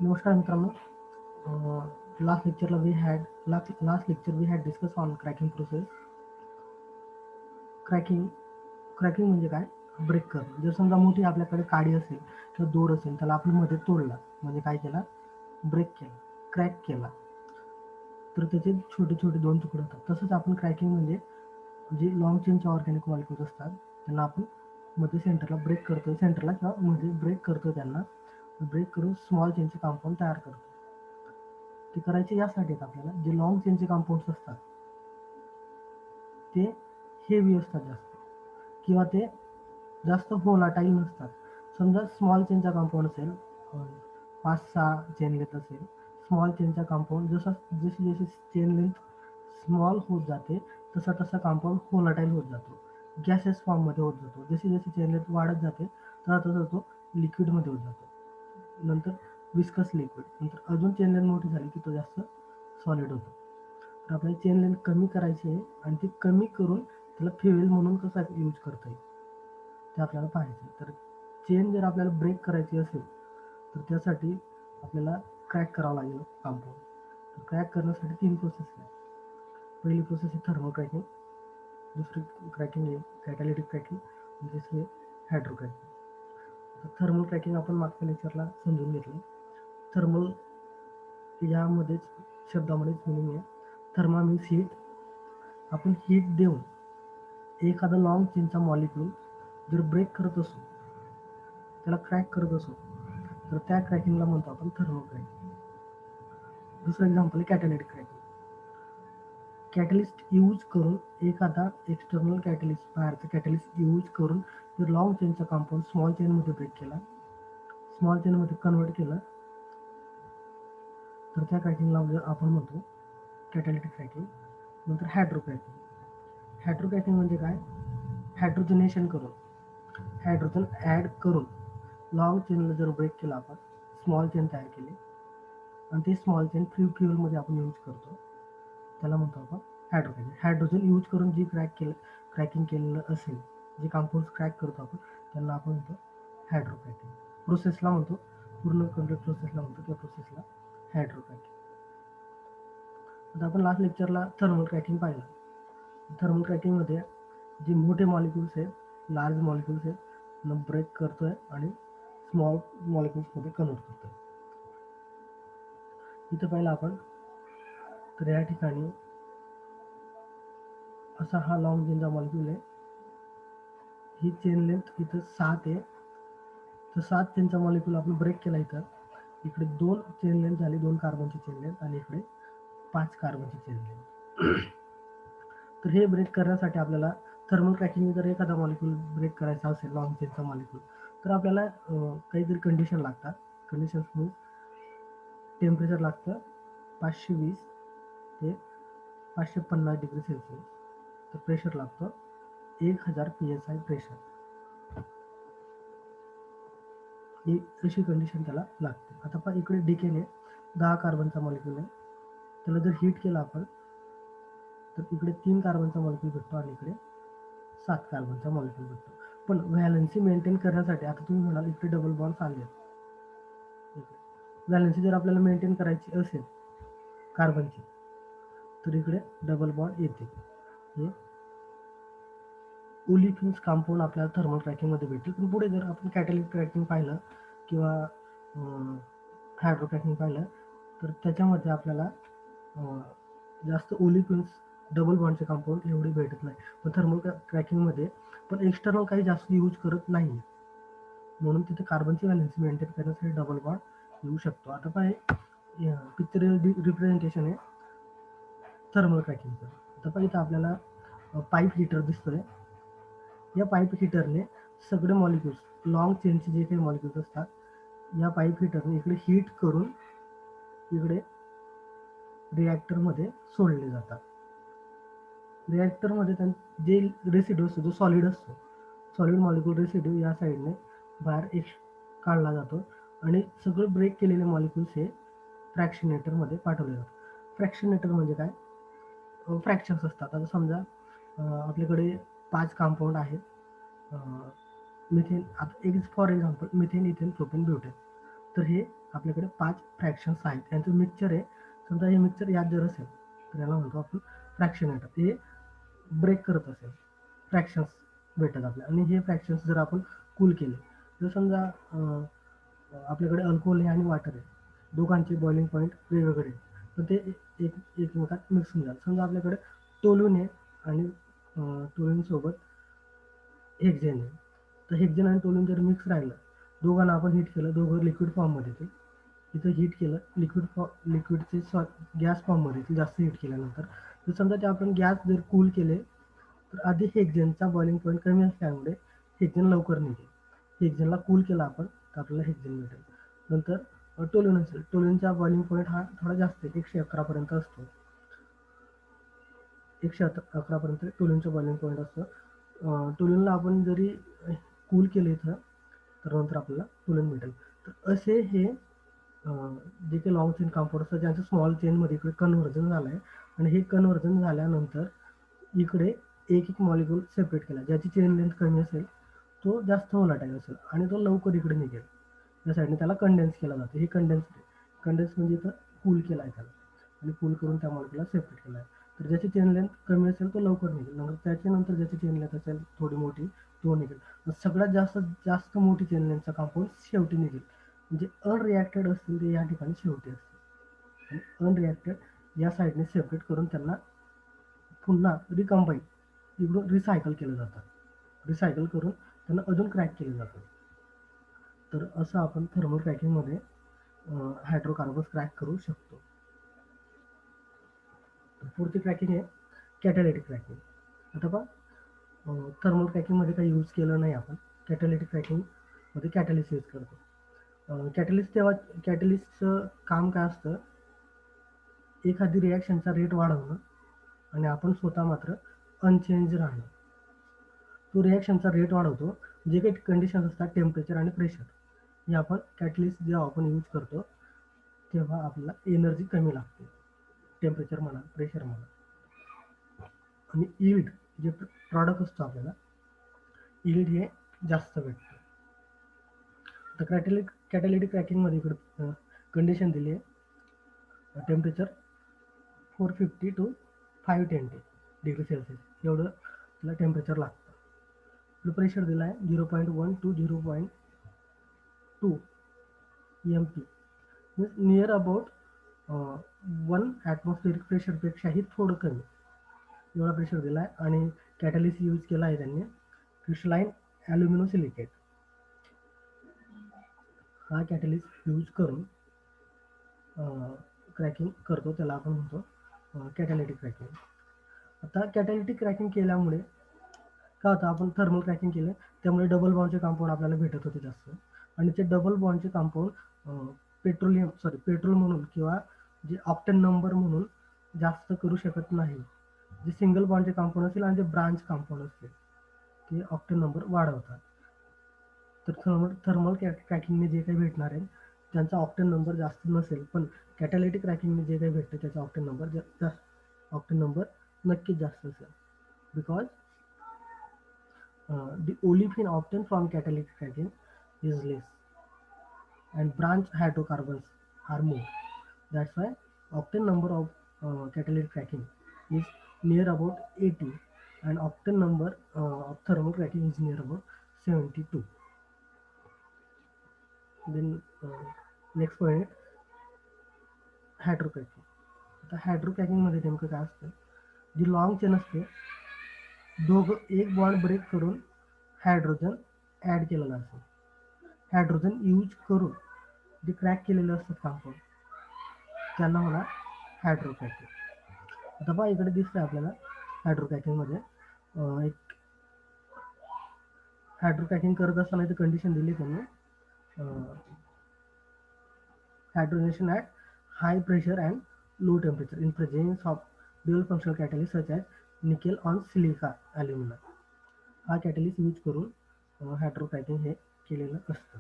नमस्कार मित्रांनो. Last lecture we had discuss on cracking process. Cracking म्हणजे काय? ब्रेक करणं. जर समजा मोठी आपल्याकडे काडी असेल किंवा दोर असेल, त्याला आपण मध्ये तोडला म्हणजे काय केला? ब्रेक केला, क्रॅक केला, तर त्याचे छोटे छोटे दोन तुकडे होतात. तसंच आपण क्रॅकिंग म्हणजे जे लॉंग चेनचे ऑर्गॅनिक मॉलिक्युल्स असतात त्यांना आपण मध्ये सेंटरला किंवा मध्ये ब्रेक करतो, त्यांना ब्रेक करून स्मॉल चेनचे कंपाऊंड तयार करतो. ते करायचे यासाठी आपल्याला जे लॉंग चेनचे कंपाऊंड्स असतात ते हेवी असतात जास्त, किंवा ते जास्त व्होलाटाईल नसतात. समजा स्मॉल चेनचा कंपाऊंड असेल, 5-6 चेन लेंथ असेल, स्मॉल चेनचा कंपाऊंड जशी जशी चेन लेंथ स्मॉल होत जाते तसा तसा कंपाऊंड व्होलाटाईल होत जातो, गॅसेस फॉर्ममध्ये होत जातो. जशी जशी चेन लेंथ वाढत जाते तसा तसा तो लिक्विडमध्ये होत जातो, नंतर विस्कस लिक्विड, नंतर अजून चेन लेंथ मोठी झाली की तो जास्त सॉलिड होतो. तर आपल्याला चेन लेंथ कमी करायची आहे आणि ती कमी करून त्याला फ्युएल म्हणून कसं यूज करता येईल ते आपल्याला पाहायचं. तर चेन जर आपल्याला ब्रेक करायची असेल तर त्यासाठी आपल्याला क्रॅक करावं लागेल कंपाऊंड. तर क्रॅक करण्यासाठी 3 प्रोसेस आहेत. पहिली प्रोसेस आहे थर्मल क्रॅकिंग, दुसरी क्रॅकिंग आहे कॅटॅलिटिक क्रॅकिंग, आणि तिसरी हायड्रो क्रॅकिंग. तर थर्मल क्रॅकिंग आपण मागच्या लेक्चरला समजून घेतलं. थर्मल यामध्येच शब्दामध्येच मिनिंग आहे. थर्मा मीन्स हीट. आपण हीट देऊन एखादा लॉंग चेनचा मॉलिक्यूल जर ब्रेक करत असू, त्याला क्रॅक करत असू, तर त्या क्रॅकिंगला म्हणतो आपण थर्मल क्रॅकिंग. दुसरं एक्झाम्पल आहे कॅटॅलिटिक क्रॅकिंग. कॅटलिस्ट यूज करून एखादा एक्सटर्नल कॅटलिस्ट, बाहेरचा कॅटलिस्ट यूज करून जर लॉंग चेनचा कंपाऊंड स्मॉल चेनमध्ये ब्रेक केला, स्मॉल चेनमध्ये कन्वर्ट केलं, तर त्या क्रॅकिंगला आपण म्हणतो कॅटॅलिटिक क्रॅकिंग. नंतर हायड्रो क्रॅकिंग. हायड्रो क्रॅकिंग म्हणजे काय? हायड्रोजनेशन करून, हायड्रोजन ॲड करून लॉंग चेनला जर ब्रेक केला, आपण स्मॉल चेन तयार केली आणि ते स्मॉल चेन फ्युएलमध्ये आपण यूज करतो, त्याला म्हणतो आपण हायड्रो क्रॅकिंग. हायड्रोजन यूज करून जी क्रॅकिंग केलेलं असेल, जे कंपाऊंड क्रॅक करतो आपण, त्यांना आपण म्हणतो हायड्रो क्रॅकिंग. प्रोसेसला म्हणतो, पूर्ण कंप्लीट प्रोसेसला म्हणतो, त्या प्रोसेसला हायड्रो क्रॅकिंग. आता आपण लास्ट लेक्चरला थर्मल क्रॅकिंग पाहिलं. थर्मल क्रॅकिंगमध्ये जे मोठे मॉलिक्युल्स आहेत, लार्ज मॉलिक्युल्स आहेत, त्यांना ब्रेक करतोय आणि स्मॉल मॉलिक्युल्समध्ये कन्वर्ट करतोय. इथं पाहिलं आपण, तर या ठिकाणी असा हा लॉंग चेनचा मॉलिक्यूल आहे. ही चेन लेंथ इथं 7 आहे. तर 7 चेनचा मॉलिक्यूल आपण ब्रेक केला. इकडे 2 चेन लेंथ झाली, 2 कार्बनची चेन लेंथ, आणि इकडे 5 कार्बनची चेन लेंथ. तर हे ब्रेक करण्यासाठी आपल्याला थर्मल क्रॅकिंग जर एखादा मॉलिक्यूल ब्रेक करायचा असेल, लॉंग चेनचा मॉलिक्यूल, तर आपल्याला काहीतरी कंडिशन लागतात. कंडिशन्स मीन्स टेम्परेचर लागतं 520 ते 550 डिग्री सेल्सिअस. तर प्रेशर लागतं 1000 PSI प्रेशर. ही अशी कंडिशन त्याला लागते. आता पण इकडे डिकेने 10 कार्बनचा मॉलिक्यूल आहे, त्याला जर हीट केलं आपण, तर इकडे 3 कार्बनचा मॉलिक्यूल भेटतो आणि इकडे 7 कार्बनचा मॉलिक्यूल भेटतो. पण व्हॅलन्सी मेंटेन करण्यासाठी, आता तुम्ही म्हणाल इकडे डबल बॉन्ड आले, व्हॅलन्सी जर आपल्याला मेंटेन करायची असेल कार्बनची, तर इकडे डबल बॉन्ड येते. हे ओलिफिन्स कंपाऊंड आपल्याला थर्मल क्रॅकिंगमध्ये भेटते. पण पुढे जर आपण कॅटॅलिटिक क्रॅकिंग पाहिलं किंवा हायड्रो क्रॅकिंग पाहिलं, तर त्याच्यामध्ये आपल्याला जास्त ओलिफिन्स डबल बॉन्डचे कंपाऊंड एवढे भेटत नाही. पण थर्मल क्रॅकिंगमध्ये पण एक्सटर्नल काही जास्त यूज करत नाही, म्हणून तिथे कार्बनची व्हॅलन्सी मेंटेन करण्यासाठी डबल बॉन्ड येऊ शकतो. आता काय पिक्चरल रिप्रेझेंटेशन आहे थर्मल क्रॅकिंगचं. आता पण इथं आपल्याला पाईप हीटर दिसतोय. या पाईप हीटरने सगळे मॉलिक्युल्स, लॉंग चेनचे जे काही मॉलिक्युल्स असतात, या पाईप हीटरने इकडे हीट करून इकडे रिॲक्टरमध्ये सोडले जातात. रिॲक्टरमध्ये जे रेसिड्यू असतो, जो सॉलिड असतो, सॉलिड मॉलिक्यूल रेसिड्यू या साईडने बाहेर काढला जातो आणि सगळे ब्रेक केलेले मॉलिक्युल्स हे फ्रॅक्शनेटरमध्ये पाठवले जातात. फ्रॅक्शनेटर म्हणजे काय? फ्रॅक्चर्स असतात. आता समजा आपल्याकडे 5 कंपाऊंड आहेत, मिथेन, आता एक for example methane, ethane, propane, butane. तर हे आपल्याकडे 5 फ्रॅक्शन्स आहेत. यांचं मिक्सचर आहे. समजा हे मिक्सचर यात जर असेल तर याला म्हणतो आपण फ्रॅक्शन येतात. हे ब्रेक करत असेल, फ्रॅक्शन्स भेटतात आपल्याला. आणि हे फ्रॅक्शन्स जर आपण कूल केले, जर समजा आपल्याकडे अल्कोहोल आहे आणि वॉटर आहे, दोघांचे बॉइलिंग पॉईंट वेगवेगळे, तर ते एकमेकात मिक्स होऊन जातात. समजा आपल्याकडे टोलून आहे आणि टोलूनसोबत हेक्झेन आहे, तर हेक्झेन आणि टोलून जर मिक्स राहिलं, दोघांना आपण हीट केलं, दोघं लिक्विड फॉर्ममध्ये येतील. तिथं हीट केलं, लिक्विडचे गॅस फॉर्ममध्ये येतील जास्त हीट केल्यानंतर. तर समजा ते आपण गॅस जर कूल केले, तर आधी हेक्झेनचा बॉइलिंग पॉईंट कमी असल्यामुळे हेक्झेन लवकर निघेल. हेक्झेनला कूल केला आपण तर आपल्याला हेक्झेन मिळेल. नंतर टोल्यून असेल, टोल्यूनचा बॉइलिंग पॉईंट हा थोडा जास्त आहे, 111 पर्यंत असतो. 111 पर्यंत टोल्यूनचा बॉइलिंग पॉईंट असतो. टोल्यूनला आपण जरी कूल केलं इथं, तर नंतर आपल्याला टोल्यून मिळेल. तर असे हे जे काही लॉंग चेन कंपाऊंड असतात ज्यांचं स्मॉल चेनमध्ये इकडे कन्व्हर्जन झालं आहे, आणि हे कन्व्हर्जन झाल्यानंतर इकडे एक एक मॉलिक्यूल सेपरेट केला. ज्याची चेन लेंथ कमी असेल तो जास्त व्होलाटाईल असेल आणि तो लवकर इकडे निघेल. या साईडने त्याला कंडेन्स केला जातो. हे कंडेन्स म्हणजे इथं कूल केला आहे त्याला, आणि कूल करून त्या मॉलिक्यूलला सेपरेट केला आहे. तर ज्याची चेन लेंथ कमी असेल तो लवकर निघेल, नंतर त्याच्यानंतर ज्याची चेन लेंथ असेल थोडी मोठी तो निघेल. सगळ्यात जास्त मोठी चेन लेंथचा कंपाऊंड शेवटी निघेल. म्हणजे अनरिॲक्टेड असतील ते या ठिकाणी शेवटी असतील, आणि अनरिॲक्टेड या साईडने सेपरेट करून त्यांना पुन्हा रिकंबाईन इकडून रिसायकल केलं जातं. रिसायकल करून त्यांना अजून क्रॅक केलं जातं. तर असं आपण थर्मल क्रॅकिंगमध्ये हायड्रोकार्बन्स क्रॅक करू शकतो. पुढची क्रॅकिंग आहे कॅटॅलिटिक क्रॅकिंग. आता पहा, थर्मल क्रॅकिंगमध्ये काही यूज केलं नाही आपण. कॅटॅलिटिक क्रॅकिंगमध्ये कॅटॅलिस्ट यूज करतो. कॅटॅलिस्टचं काम काय असतं, एखादी रिॲक्शनचा रेट वाढवणं आणि आपण स्वतः मात्र अनचेंज राहणं. तो रिॲक्शनचा रेट वाढवतो. जे काही कंडिशन्स असतात टेम्परेचर आणि प्रेशर, हे आपण कॅटलिस्ट जेव्हा आपण यूज करतो तेव्हा आपल्याला एनर्जी कमी लागते. टेम्परेचर म्हणा, प्रेशर म्हणा, आणि यील्ड जे प्रॉडक्ट असतो आपल्याला, यील्ड हे जास्त भेटतं. तर कॅटॅलिटिक क्रॅकिंगमध्ये इकडं कंडिशन दिली आहे, टेम्परेचर 450 to 520 डिग्री सेल्सिअस एवढं त्याला टेम्परेचर लागतं. प्रेशर दिला आहे 0.1 to 0.2 EMP, means near about 1 ॲटमॉस्फिअरिक प्रेशरपेक्षाही थोडं कमी एवढा प्रेशर दिला आहे. आणि कॅटॅलिस्ट यूज केला आहे त्यांनी क्रिस्टलाइन ॲल्युमिनोसिलिकेट. हा कॅटॅलिस्ट यूज करून क्रॅकिंग करतो, त्याला आपण म्हणतो कॅटॅलिटिक क्रॅकिंग. आता कॅटॅलिटिक क्रॅकिंग केल्यामुळे काय होतं, आपण थर्मल क्रॅकिंग केलं त्यामुळे डबल बॉन्डचे कंपाऊंड आपल्याला भेटत होते जास्त, आणि ते डबल बॉन्डचे कंपाऊंड पेट्रोल म्हणून किंवा जे ऑक्टेन नंबर म्हणून जास्त करू शकत नाही. जे सिंगल बॉन्डचे कंपाऊंड असतील आणि जे ब्रांच कंपाऊंड असतील ते ऑक्टेन नंबर वाढवतात. तर थर्मल क्रॅकिंगने जे काही भेटणार आहे त्यांचा ऑक्टेन नंबर जास्त नसेल, पण कॅटॅलिटिक क्रॅकिंगने जे काही भेटतं त्याचा ऑक्टेन नंबर नक्कीच जास्त असेल. Because the olefin obtained from catalytic cracking is less and branch hydrocarbons are more. That's why octane number of catalytic cracking is near about 80, and octane number of thermal cracking is near about 72. Then next point, हायड्रोक्रॅकिंग. आता हायड्रोक्रॅकिंगमध्ये नेमकं काय असतं, जी long chain असते दोघं एक bond break करून hydrogen add केलेला असतो. हायड्रोजन यूज करून जे क्रॅक केलेलं असतं कंपाऊंड त्यांना म्हणा हायड्रोक्रॅकिंग. आता पहा इकडे दिसतंय आपल्याला हायड्रोक्रॅकिंगमध्ये एक हायड्रोक्रॅकिंग करत असताना इथे कंडिशन दिली त्यांनी, hydrogenation at high pressure and low temperature in presence of dual functional catalyst such as nickel on silica alumina. हा कॅटलिस्ट यूज करून हायड्रोक्रॅकिंग हे केलेलं असतं.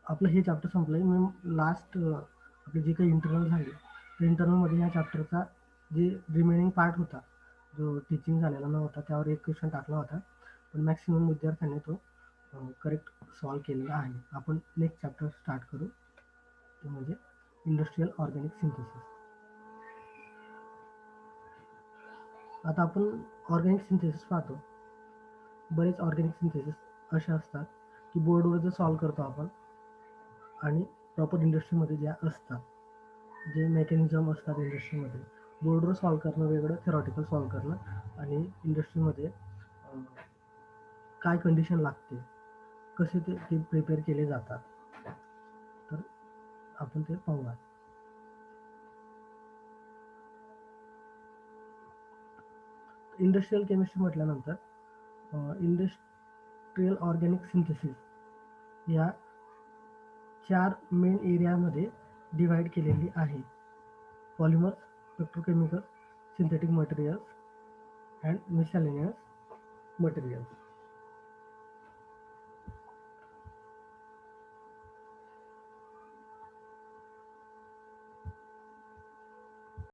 आपलं हे चॅप्टर संपलं आहे. मी लास्ट आपले जे काही इंटरनल झाले त्या इंटरनलमध्ये ह्या चॅप्टरचा जे रिमेनिंग पार्ट होता, जो टीचिंग झालेला नव्हता, त्यावर एक क्वेश्चन टाकला होता, पण मॅक्सिमम विद्यार्थ्यांनी तो करेक्ट सॉल्व केलेला आहे. आपण नेक्स्ट चॅप्टर स्टार्ट करू, ते म्हणजे इंडस्ट्रियल ऑर्गॅनिक सिंथेसिस. आता आपण ऑर्गॅनिक सिंथेसिस पाहतो. बरेच ऑर्गॅनिक सिंथेसिस असे असतात की बोर्डवर जे सॉल्व करतो आपण, आणि प्रॉपर इंडस्ट्रीमध्ये ज्या असतात, जे मेकॅनिझम असतात इंडस्ट्रीमध्ये, बोर्डवर सॉल्व करणं वेगळं, थेरॉटिकल सॉल्व करणं, आणि इंडस्ट्रीमध्ये काय कंडिशन लागते, कसे ते प्रिपेअर केले जातात, तर आपण ते पाहूया. इंडस्ट्रियल केमिस्ट्री म्हटल्यानंतर इंडस्ट्रियल ऑर्गॅनिक सिंथेसिस या 4 मेन एरियामध्ये डिवाइड केलेली आहे: polymers, petrochemical, synthetic materials and miscellaneous materials.